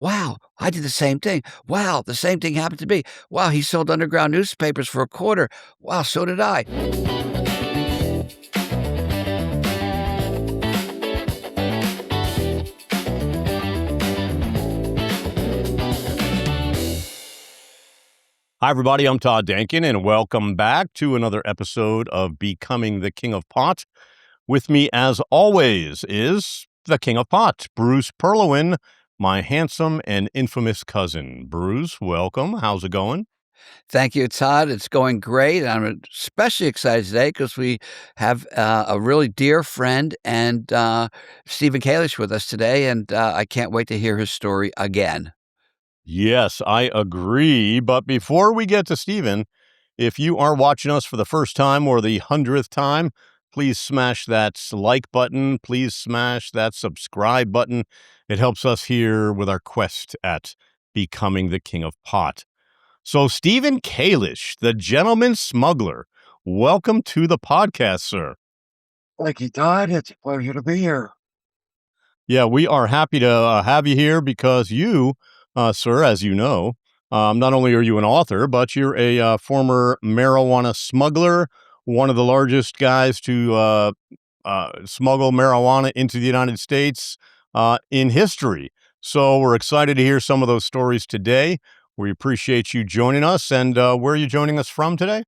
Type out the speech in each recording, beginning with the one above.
Wow, I did the same thing. Wow, the same thing happened to me. Wow, he sold underground newspapers for a quarter. Wow, so did I. Hi, everybody. I'm Todd Dankin, and welcome back to another episode of Becoming the King of Pot. With me, as always, is the King of Pot, Bruce Perlowin, my handsome and infamous cousin. Bruce, welcome. How's it going? Thank you, Todd. It's going great. I'm especially excited today because we have a really dear friend and Steven Kalish with us today, and I can't wait to hear his story again. Yes, I agree. But before we get to Steven, if you are watching us for the first time or the 100th time, please smash that like button. Please smash that subscribe button. It helps us here with our quest at becoming the King of Pot. So, Steven Kalish, the gentleman smuggler, welcome to the podcast, sir. Thank you, Todd. It's a pleasure to be here. Yeah, we are happy to have you here because you, sir, as you know, not only are you an author, but you're a former marijuana smuggler, one of the largest guys to smuggle marijuana into the United States in history. So we're excited to hear some of those stories today. We appreciate you joining us. And where are you joining us from today?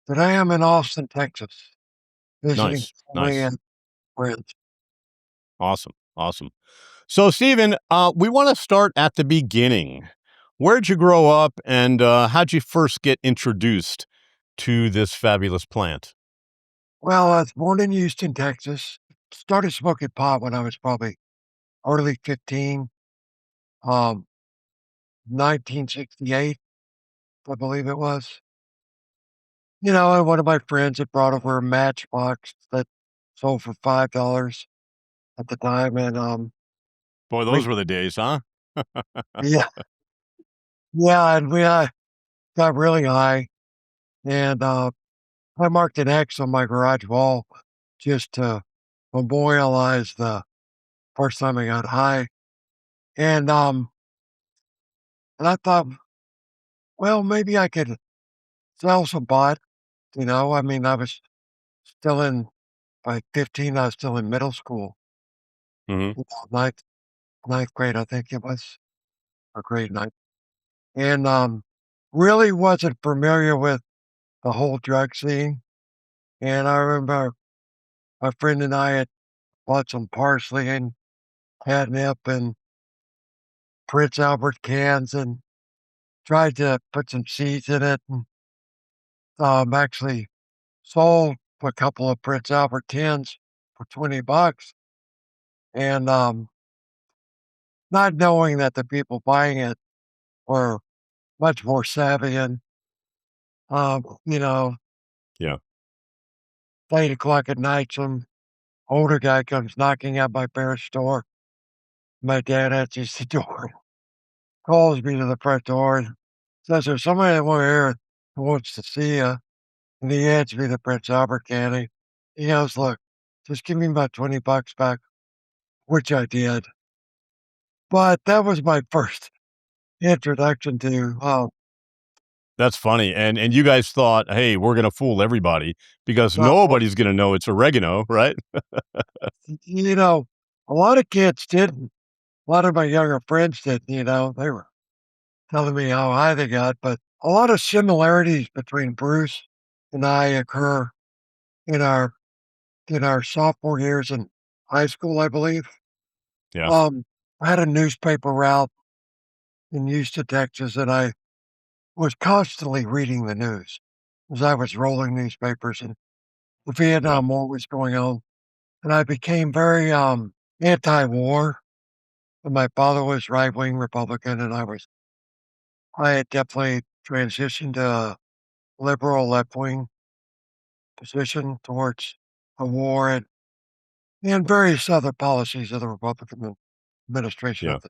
Today I'm in Austin, Texas, visiting Nice, family nice. and friends. Awesome, awesome. So, Steven, we want to start at the beginning. Where'd you grow up, and how'd you first get introduced to this fabulous plant? Well, I was born in Houston, Texas. Started smoking pot when I was probably early 15, um, 1968, I believe it was. And one of my friends had brought over a matchbox that sold for $5 at the time. And Boy, we, those were the days, huh? yeah, yeah, and we got really high. And I marked an X on my garage wall just to memorialize the first time I got high. And I thought, well, maybe I could sell some pot. I mean, I was still in by 15, I was still in middle school, Hmm. ninth ninth grade, I think it was, or grade ninth. And really wasn't familiar with the whole drug scene. And I remember my friend and I had bought some parsley and catnip and Prince Albert cans and tried to put some seeds in it, and actually sold a couple of Prince Albert tins for $20, and not knowing that the people buying it were much more savvy. And you know, Yeah, 8 o'clock at night, some older guy comes knocking at my parents' door. My dad answers the door, calls me to the front door, and says, "There's somebody over here who wants to see you." And he hands me the Prince Albert candy. He goes, "Look, just give me about $20 back," which I did. But that was my first introduction to, that's funny. And you guys thought, hey, we're gonna fool everybody because well, nobody's gonna know it's oregano, right? you know, a lot of kids didn't. A lot of my younger friends didn't. They were telling me how high they got, but a lot of similarities between Bruce and I occur in our sophomore years in high school, I believe. Yeah, Um, I had a newspaper route in Houston, Texas, and I was constantly reading the news as I was rolling newspapers, and the yeah, Vietnam War was going on, and I became very anti-war. And my father was right-wing Republican, and I had definitely transitioned to a liberal left-wing position towards the war and various other policies of the Republican administration yeah, at the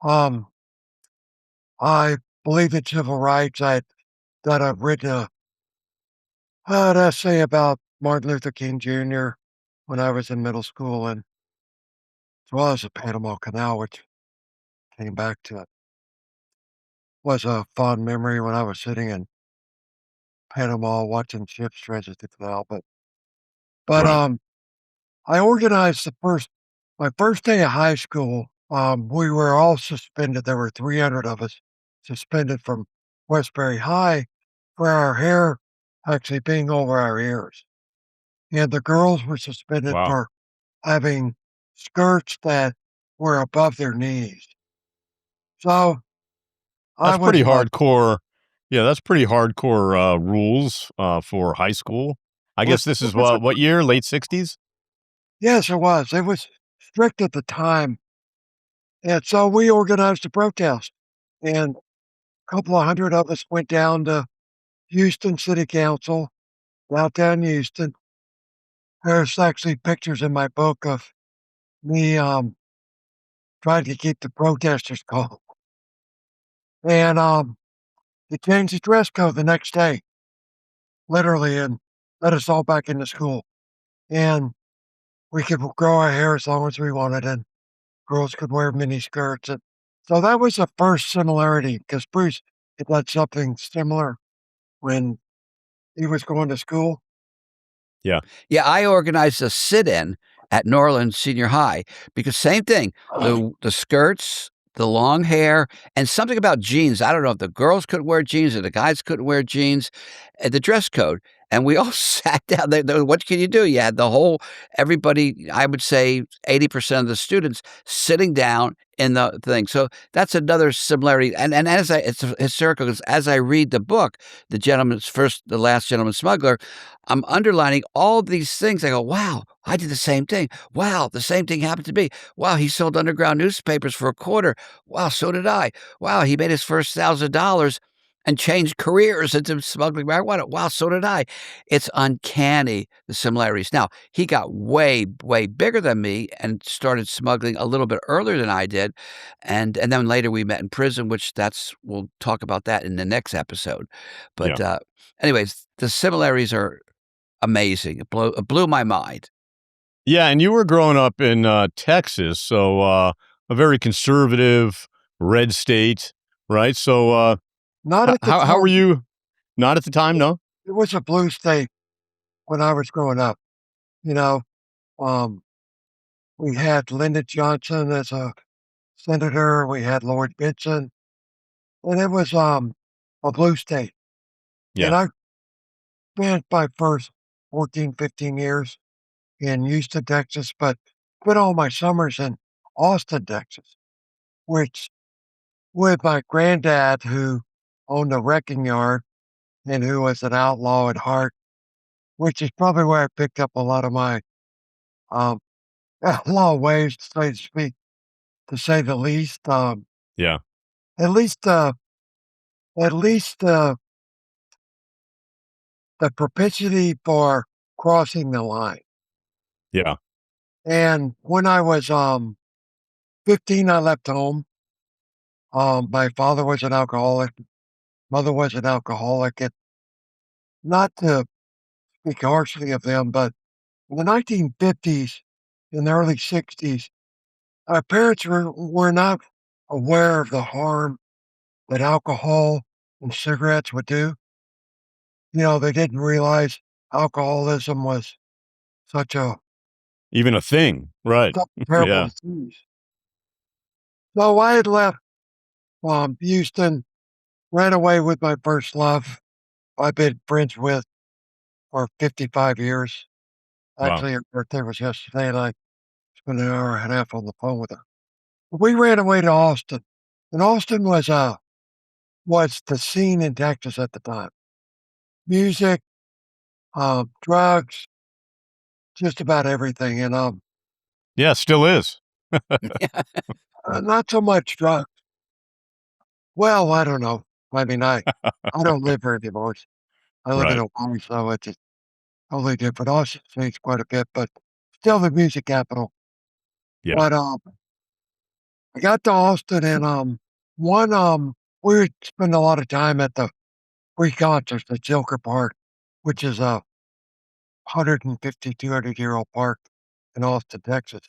time. I believe in civil rights. I've written an essay about Martin Luther King Jr. when I was in middle school, and as well as the Panama Canal, which came back to it. Was a fond memory when I was sitting in Panama watching ships transit through the canal. But Right. I organized my first day of high school. We were all suspended. There were 300 of us suspended from Westbury High for our hair actually being over our ears. And the girls were suspended Wow. for having skirts that were above their knees. So I That's was pretty like, hardcore. Yeah, that's pretty hardcore, rules, for high school. I guess this it is was a, what year? Late '60s? yes, it was. It was strict at the time. And so we organized a protest. And a couple of hundred of us went down to Houston City Council, downtown Houston. There's actually pictures in my book of me trying to keep the protesters calm. And they changed the dress code the next day, literally, and let us all back into school. And we could grow our hair as long as we wanted, and girls could wear mini skirts. And so that was the first similarity because Bruce had done something similar when he was going to school. Yeah. Yeah, I organized a sit-in at Norland Senior High because same thing, the skirts, the long hair, and something about jeans. I don't know if the girls couldn't wear jeans or the guys couldn't wear jeans, and the dress code. And we all sat down there. What can you do? You had the whole everybody, I would say 80% of the students sitting down in the thing. So that's another similarity. And as it's hysterical because as I read the book, the last gentleman smuggler, I'm underlining all these things. I go, wow, I did the same thing. Wow, the same thing happened to me. Wow, he sold underground newspapers for a quarter. Wow, so did I. Wow, he made his first $1,000 and changed careers into smuggling marijuana. Wow, so did I. It's uncanny, the similarities. Now, he got way, way bigger than me and started smuggling a little bit earlier than I did. And then later we met in prison, we'll talk about that in the next episode. But Yeah. anyways, the similarities are amazing. It blew my mind. Yeah, and you were growing up in, Texas, so, a very conservative red state, right? So, Not at the how were time. you not at the time, no? It was a blue state when I was growing up. You know, um, we had Lyndon Johnson as a senator. We had Lloyd Benson, and it was a blue state. And Yeah, I spent my first 14, 15 years in Houston, Texas, but spent all my summers in Austin, Texas, which with my granddad who owned a wrecking yard and who was an outlaw at heart, which is probably where I picked up a lot of my um, outlaw ways, to say to speak, to say the least. yeah, At least, at least the propensity for crossing the line. yeah, And when I was 15, I left home. My father was an alcoholic, mother was an alcoholic, and not to speak harshly of them, but in the 1950s, in the early 60s, our parents were not aware of the harm that alcohol and cigarettes would do. They didn't realize alcoholism was such a even a thing, right. such a terrible Yeah, disease. So I had left Houston, ran away with my first love. I've been friends with for 55 years. wow, Actually, her birthday was yesterday, and I spent an hour and a half on the phone with her. We ran away to Austin, and Austin was the scene in Texas at the time. Music, drugs, just about everything, and yeah, still is, not so much drugs. Well, I don't know. I mean, I don't live here anymore. I live in right, Hawaii, so it's just totally different. Austin changed quite a bit, but still the music capital. yeah, But I got to Austin, and one we would spend a lot of time at the free concerts at Joker Park, which is a 150, 200-year-old park in Austin, Texas.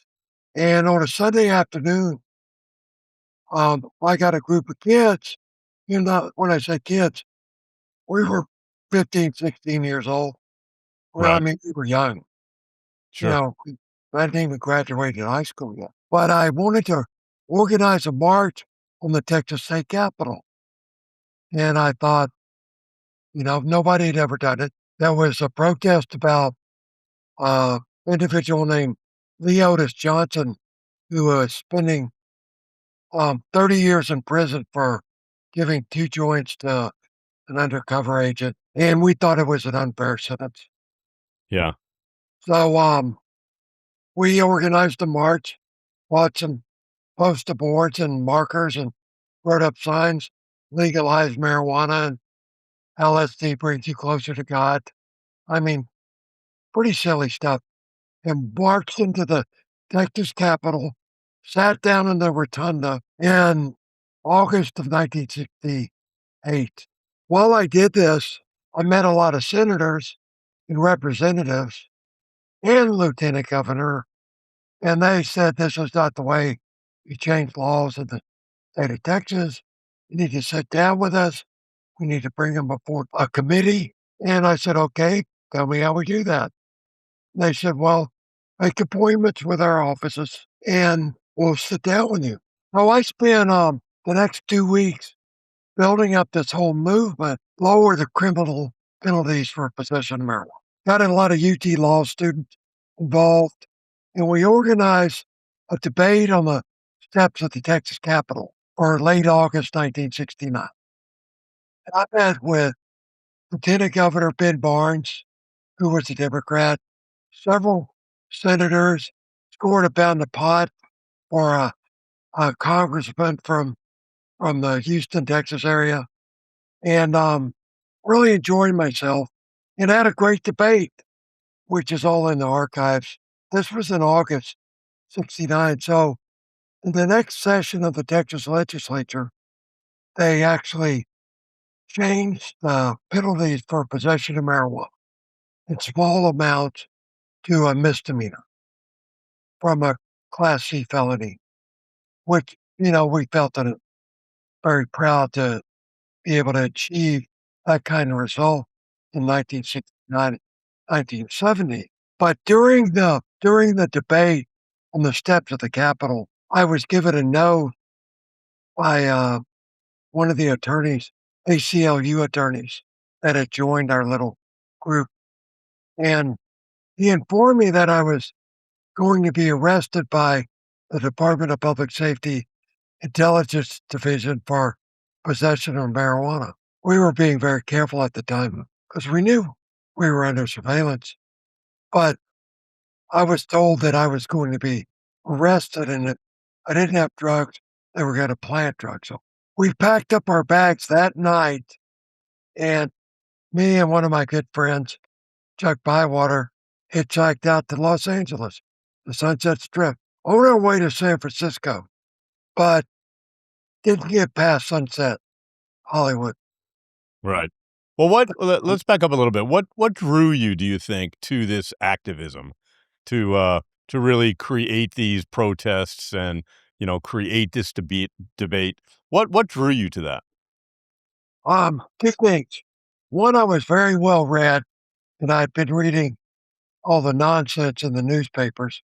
And on a Sunday afternoon, I got a group of kids. When I say kids, we were 15, 16 years old. Well, I Right. mean, we were young. You Sure. know, I hadn't even graduated high school yet. But I wanted to organize a march on the Texas state capitol. And I thought, nobody had ever done it. There was a protest about uh individual named Leotis Johnson, who was spending 30 years in prison for giving two joints to an undercover agent, and we thought it was an unfair sentence. Yeah. So we organized a march, bought some poster boards and markers, and wrote up signs, legalize marijuana and LSD brings you closer to God. I mean, pretty silly stuff. And marched into the Texas Capitol, sat down in the rotunda in August of 1968. While I did this, I met a lot of senators and representatives and lieutenant governor, and they said this was not the way you change laws in the state of Texas. You need to sit down with us. We need to bring them before a committee. And I said, okay, tell me how we do that. They said, well, make appointments with our offices and we'll sit down with you. So I spent the next 2 weeks building up this whole movement, lower the criminal penalties for possession of marijuana. Got a lot of UT law students involved, and we organized a debate on the steps of the Texas Capitol for late August 1969. And I met with Lieutenant Governor Ben Barnes, who was a Democrat, several senators, scored a pound of pot for a congressman from the Houston, Texas area, and really enjoyed myself and had a great debate, which is all in the archives. This was in August 69. So in the next session of the Texas legislature, they actually changed the penalties for possession of marijuana in small amounts to a misdemeanor from a Class C felony, which, we felt that very proud to be able to achieve that kind of result in 1969, 1970. But during the debate on the steps of the Capitol, I was given a note by one of the attorneys, ACLU attorneys, that had joined our little group, and he informed me that I was going to be arrested by the Department of Public Safety Intelligence Division for possession of marijuana. We were being very careful at the time because we knew we were under surveillance. But I was told that I was going to be arrested and that I didn't have drugs. They were going to plant drugs. So we packed up our bags that night, and me and one of my good friends, Chuck Bywater, hitchhiked out to Los Angeles, the Sunset Strip, on our way to San Francisco, but didn't get past Sunset, Hollywood. Right. Well, let's back up a little bit. What drew you, do you think, to this activism, to really create these protests and, create this debate? What drew you to that? Two things. One, I was very well read, and I'd been reading all the nonsense in the newspapers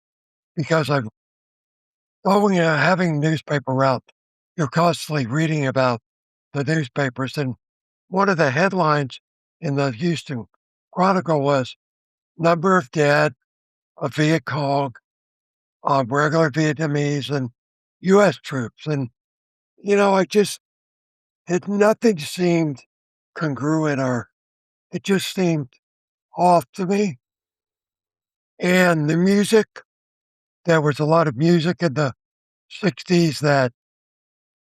because I'm having a newspaper route. You're constantly reading about the newspapers, and one of the headlines in the Houston Chronicle was number of dead of Viet Cong, regular Vietnamese and U.S. troops. And, nothing seemed congruent or it just seemed off to me. And the music, there was a lot of music in the 60s that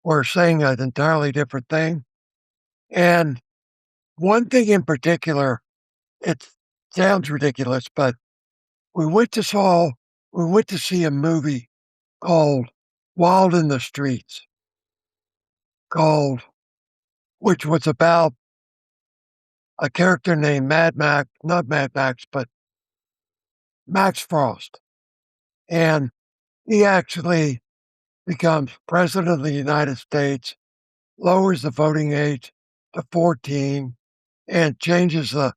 were saying an entirely different thing. And one thing in particular, it sounds ridiculous, but we went to saw we went to see a movie called Wild in the Streets, called which was about a character named Mad Max, not Mad Max, but Max Frost. And he actually becomes president of the United States, lowers the voting age to 14, and changes the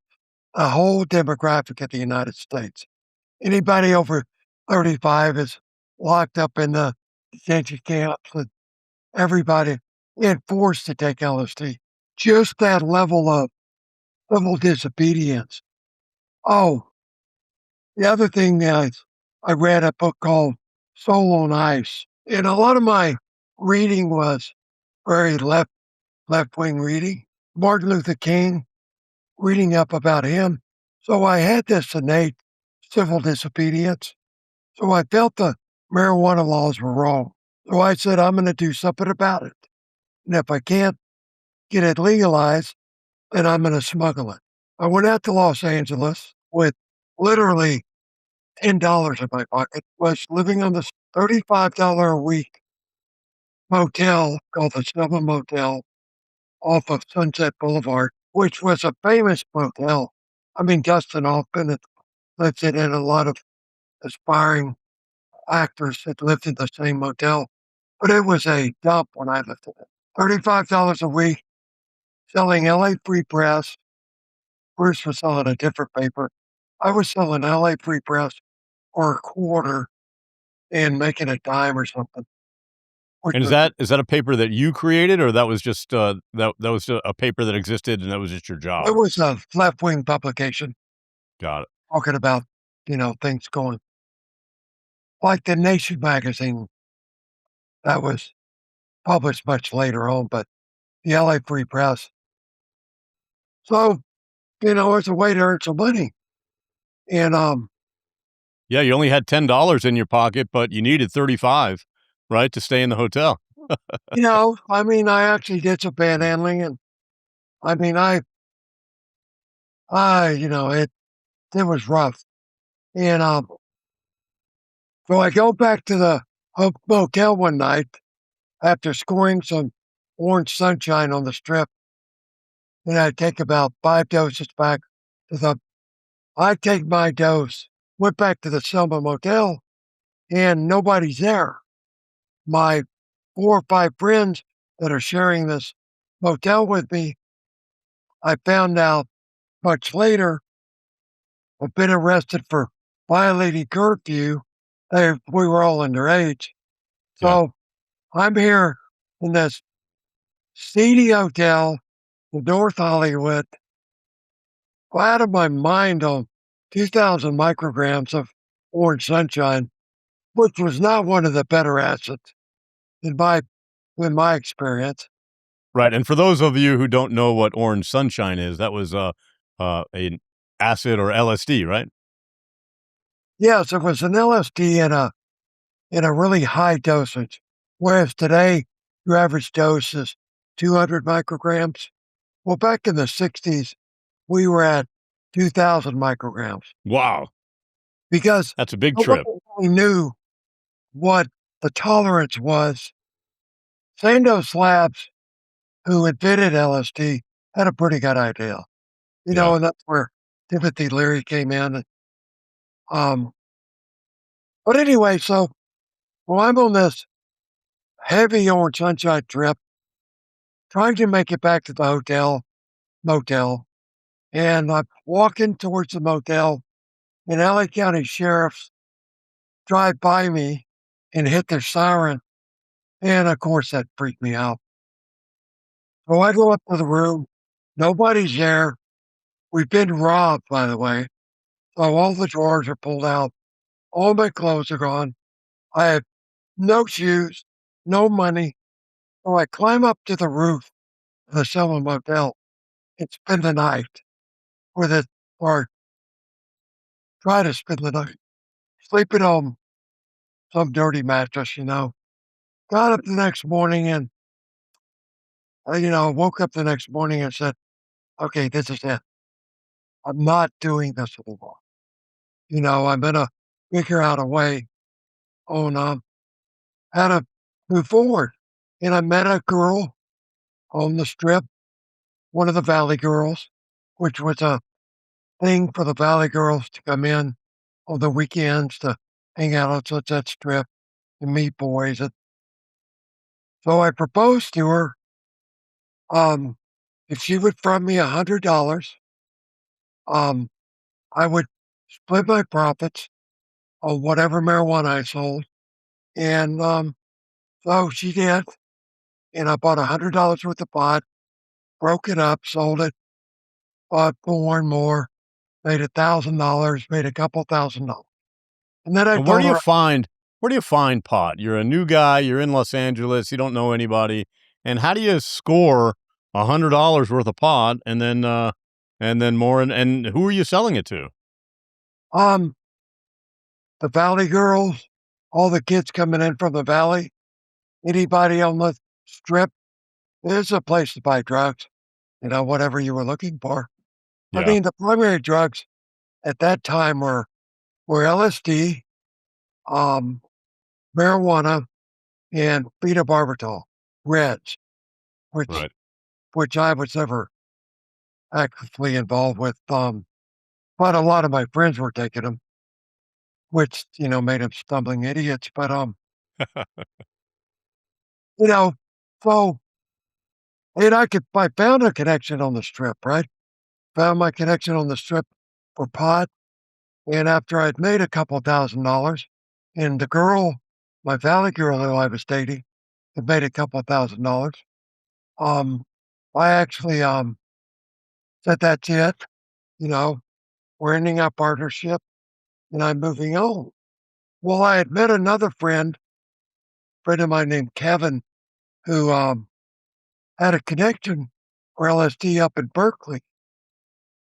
whole demographic of the United States. Anybody over 35 is locked up in the detention camps, and everybody is forced to take LSD. Just that level of civil disobedience. Oh, the other thing is, I read a book called Soul on Ice, and a lot of my reading was very left wing reading. Martin Luther King, reading up about him. So I had this innate civil disobedience. So I felt the marijuana laws were wrong. So I said, I'm going to do something about it. And if I can't get it legalized, then I'm going to smuggle it. I went out to Los Angeles with literally $10 in my pocket, was living on this $35 a week motel called the Summer Motel off of Sunset Boulevard, which was a famous motel. I mean, Dustin Hoffman lived in it, and a lot of aspiring actors that lived in the same motel, but it was a dump when I lived in it. $35 a week, selling LA Free Press. Bruce was selling a different paper. I was selling LA Free Press for a quarter and making a dime or something. Which And was, is that a paper that you created, or that was just that was a paper that existed and that was just your job? it was a left wing publication Got it. talking about, things going like the Nation magazine that was published much later on, but the LA Free Press. So, it's a way to earn some money. And Yeah, you only had $10 in your pocket, but you needed 35, right, to stay in the hotel. I mean, I actually did some panhandling, and I mean, it was rough. And so I go back to the motel one night after scoring some orange sunshine on the strip, and I take about 5 doses back to the. I take my dose, went back to the Selma Motel, and nobody's there. My 4 or 5 friends that are sharing this motel with me, I found out much later, have been arrested for violating curfew. We were all underage. Yeah. So I'm here in this seedy hotel in North Hollywood, out of my mind on 2,000 micrograms of orange sunshine, which was not one of the better acids in my experience. Right, and for those of you who don't know what orange sunshine is, that was, an acid or LSD, right? Yes, it was an LSD in a really high dosage, whereas today your average dose is 200 micrograms. Well, back in the 60s, we were at 2,000 micrograms Wow, because that's a big nobody trip. really knew what the tolerance was. Sandoz Labs, who invented LSD, had a pretty good idea, Yeah. and that's where Timothy Leary came in. Um, but anyway, so I'm on this heavy orange sunshine trip, trying to make it back to the motel, and I'm walking towards the motel, and LA County sheriffs drive by me and hit their siren, and of course that freaked me out. So I go up to the room, nobody's there. We've been robbed, by the way. So all the drawers are pulled out, all my clothes are gone. I have no shoes, no money. So I climb up to the roof of the Selma Motel and spend the night with it, or try to spend the night sleeping on some dirty mattress. Got up the next morning and, woke up the next morning and said, okay, this is it. I'm not doing this anymore. I'm going to figure out a way on how to move forward. And I met a girl on the strip, one of the Valley Girls, which was a thing for the Valley Girls to come in on the weekends to hang out on Sunset Strip and meet boys. So I proposed to her, if she would front me $100, um, I would split my profits on whatever marijuana I sold. And so she did. And I bought $100 worth of pot, broke it up, sold it, bought more and more, made $1,000, made a couple $1,000. And then I And where told do you her, find pot? You're a new guy, you're in Los Angeles, you don't know anybody. And how do you score $100 worth of pot and then more and who are you selling it to? um, the Valley girls, all the kids coming in from the Valley, anybody on the strip, there's a place to buy drugs, whatever you were looking for. I Yeah, mean, the primary drugs at that time were LSD, um, marijuana, and phenobarbital, reds, which right. which I was never actively involved with. But a lot of my friends were taking them, which made them stumbling idiots. But you know, so and I found a connection on the strip, right? Found my connection on the strip for pot, and after I'd made a couple $1,000, and the girl, my Valley girl who I was dating, had made a couple $1,000. Um, I actually said that's it. You know, we're ending our partnership, and I'm moving on. Well, I had met another friend of mine named Kevin, who had a connection for LSD up in Berkeley,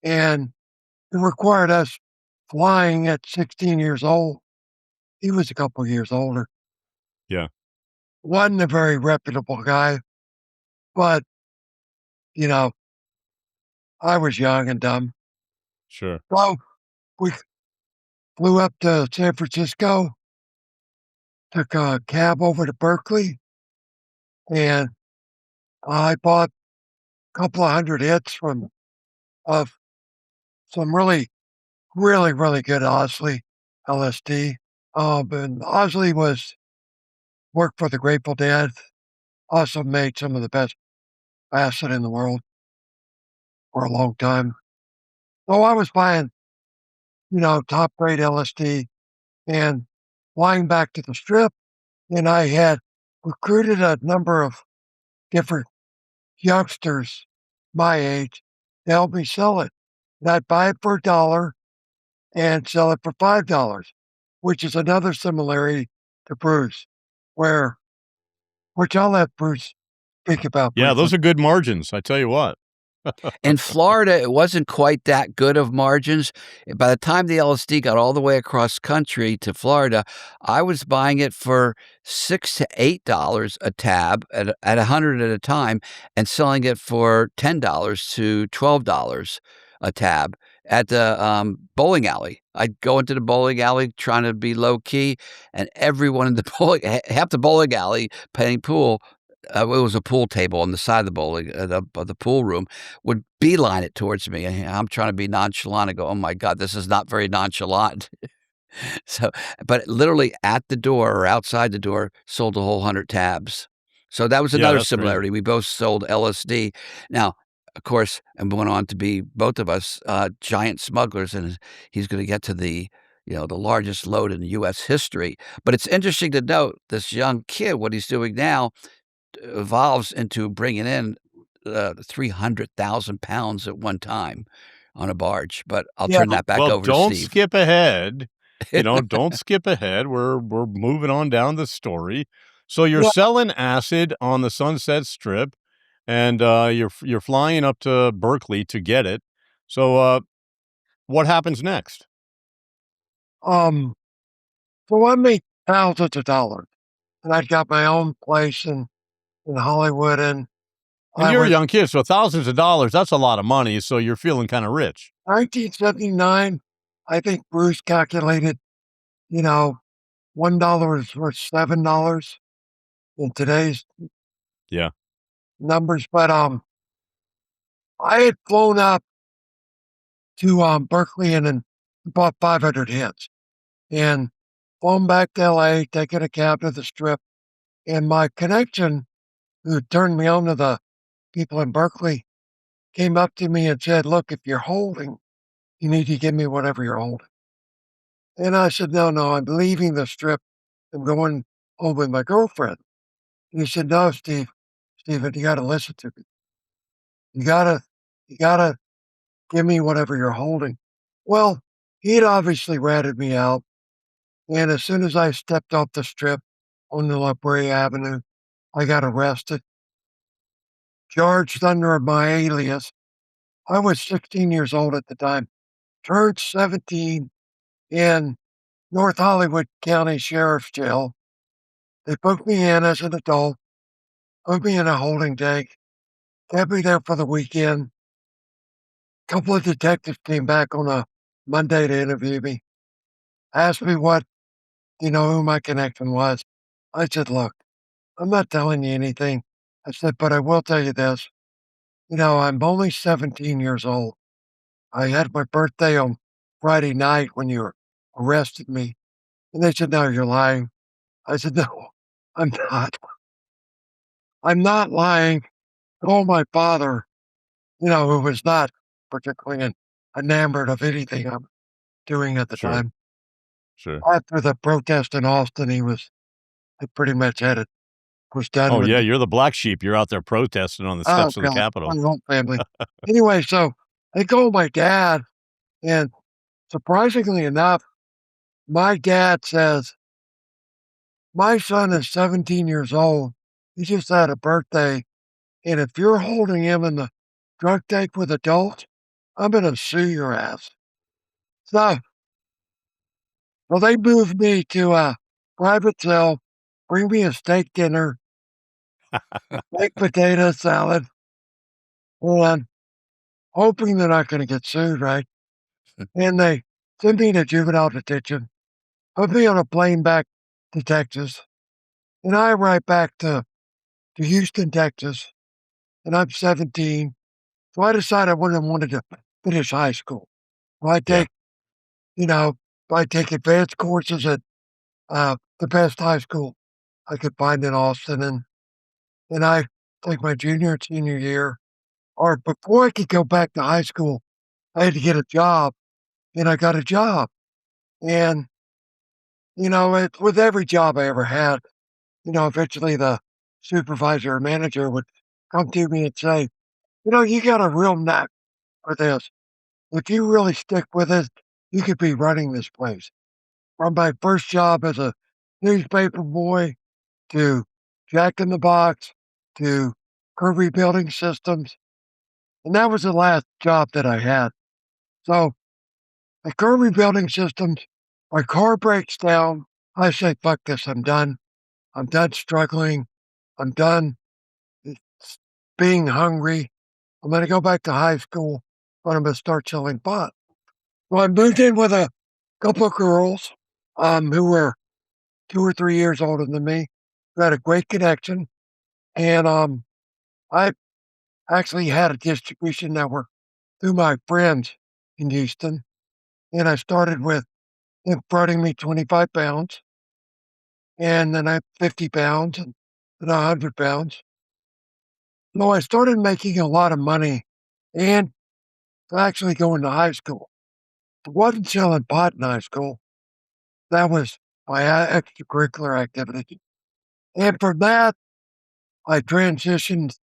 and it required us flying at 16 years old. He was a couple years older. Yeah, Wasn't a very reputable guy, but you know, I was young and dumb. sure. So we flew up to San Francisco, took a cab over to Berkeley, and I bought a couple of hundred hits of some really, really, really good Osley LSD. And Osley was worked for the Grateful Dead. Also made some of the best acid in the world for a long time. So I was buying, top grade LSD and flying back to the strip. And I had recruited a number of different youngsters my age to help me sell it. And I'd buy it for $1 and sell it for $5, which is another similarity to Bruce, which I'll let Bruce speak about Yeah, briefly. those are good margins, I tell you what. In Florida, it wasn't quite that good of margins. By the time the LSD got all the way across country to Florida, I was buying it for $6 to $8 a tab at 100 at a time and selling it for $10 to $12 a tab at the bowling alley. I'd go into the bowling alley trying to be low key, and everyone in the half the bowling alley playing pool. It was a pool table on the side of the bowling, of the pool room, would beeline it towards me. And I'm trying to be nonchalant and go, "Oh my god, this is not very nonchalant." So, but literally at the door or outside the door, sold a whole 100 tabs. So that was Yeah, another that's crazy. similarity. We both sold LSD. Now, of course, and went on to be both of us giant smugglers, and he's going to get to the largest load in U.S. history. But it's interesting to note this young kid, what he's doing now, evolves into bringing in 300,000 pounds at one time on a barge, but I'll Yeah. turn that back Well, over to don't Steve. skip ahead. Don't skip ahead. We're moving on down the story. So you're Yeah. selling acid on the Sunset Strip, and you're flying up to Berkeley to get it. So what happens next? Um, so I made thousands of dollars, and I'd got my own place in Hollywood, and And I you're a was young kid, so thousands of dollars, that's a lot of money. So you're feeling kind of rich. 1979. I think Bruce calculated, you know, $1 is worth $7 in today's Yeah. numbers. But I had flown up to Berkeley and then bought 500 hits, and flown back to LA, taking a cab to the strip, and my connection who turned me on to the people in Berkeley, came up to me and said, "Look, if you're holding, you need to give me whatever you're holding." And I said, "No, no, I'm leaving the strip. I'm going home with my girlfriend." And he said, "No, Steven, you got to listen to me. You gotta, you gotta give me whatever you're holding." Well, he'd obviously ratted me out. And as soon as I stepped off the strip on the La Brea Avenue, I got arrested, charged under my alias. I was 16 years old at the time, turned 17 in North Hollywood County Sheriff's Jail. They put me in as an adult, put me in a holding tank, kept me there for the weekend. A couple of detectives came back on a Monday to interview me, asked me who my connection was. I said, "Look, I'm not telling you anything." I said, "But I will tell you this. I'm only 17 years old. I had my birthday on Friday night when you arrested me." And they said, "No, you're lying." I said, "No, I'm not. I'm not lying." Oh, my father, who was not particularly enamored of anything I'm doing at the Sure. time. Sure. After the protest in Austin, he pretty much was done Oh, with yeah, me. you're the black sheep. You're out there protesting on the Oh, steps of the God, my Capitol. whole family. Anyway, so they called my dad, and surprisingly enough, my dad says, "My son is 17 years old. He just had a birthday. And if you're holding him in the drug tank with adults, I'm going to sue your ass." So, well, they moved me to a private cell, bring me a steak dinner, baked potato salad, and hoping they're not going to get sued, right? And they sent me to juvenile detention, put me on a plane back to Texas, and I arrived back to Houston, Texas, and I'm 17. So I decided I wanted to finish high school. So Yeah. you know, I take advanced courses at the best high school I could find in Austin, and I take my junior and senior year. Or before I could go back to high school, I had to get a job, and I got a job. And with every job I ever had, eventually the supervisor or manager would come to me and say, "You got a real knack for this. If you really stick with it, you could be running this place." From my first job as a newspaper boy to Jack in the Box to Kirby Building Systems, and that was the last job that I had. So at Kirby Building Systems, my car breaks down. I say, "Fuck this, I'm done. I'm done struggling. I'm done being hungry. I'm gonna go back to high school, but I'm gonna start selling pot." Well, I moved in with a couple of girls who were 2 or 3 years older than me, who had a great connection, and I actually had a distribution network through my friends in Houston, and I started with him fronting me 25 pounds, and then I 50 pounds, and then 100 pounds. So I started making a lot of money and actually going to high school. I wasn't selling pot in high school. That was my extracurricular activity. And from that, I transitioned.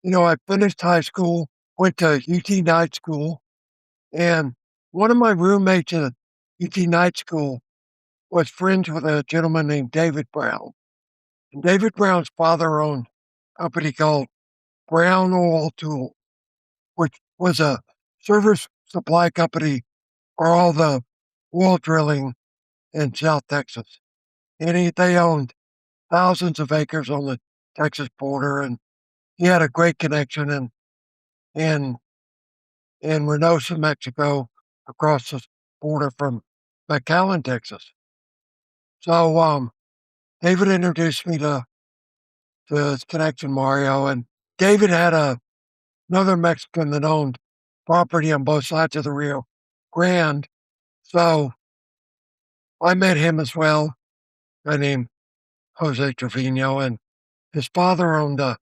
I finished high school, went to UT night school, and one of my roommates at UT night school was friends with a gentleman named David Brown. And David Brown's father owned a company called Brown Oil Tool, which was a service supply company for all the oil drilling in South Texas. And they owned thousands of acres on the Texas border, and he had a great connection in in Reynosa, Mexico, across the border from McAllen, Texas. So David introduced me to his connection, Mario, and David had another Mexican that owned property on both sides of the Rio Grande. So I met him as well, a guy named Jose Trevino, and his father owned a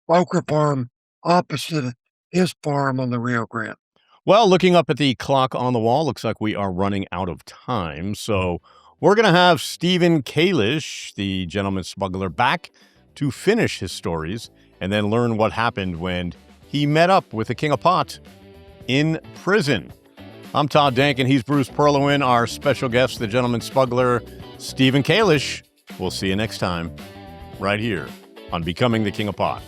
poker farm opposite his farm on the Rio Grande. Well, looking up at the clock on the wall, looks like we are running out of time. So we're going to have Steven Kalish, the gentleman smuggler, back to finish his stories and then learn what happened when he met up with the King of Pot in prison. I'm Todd Dankin. He's Bruce Perlowin, our special guest, the gentleman smuggler, Steven Kalish. We'll see you next time right here on Becoming the King of Pot.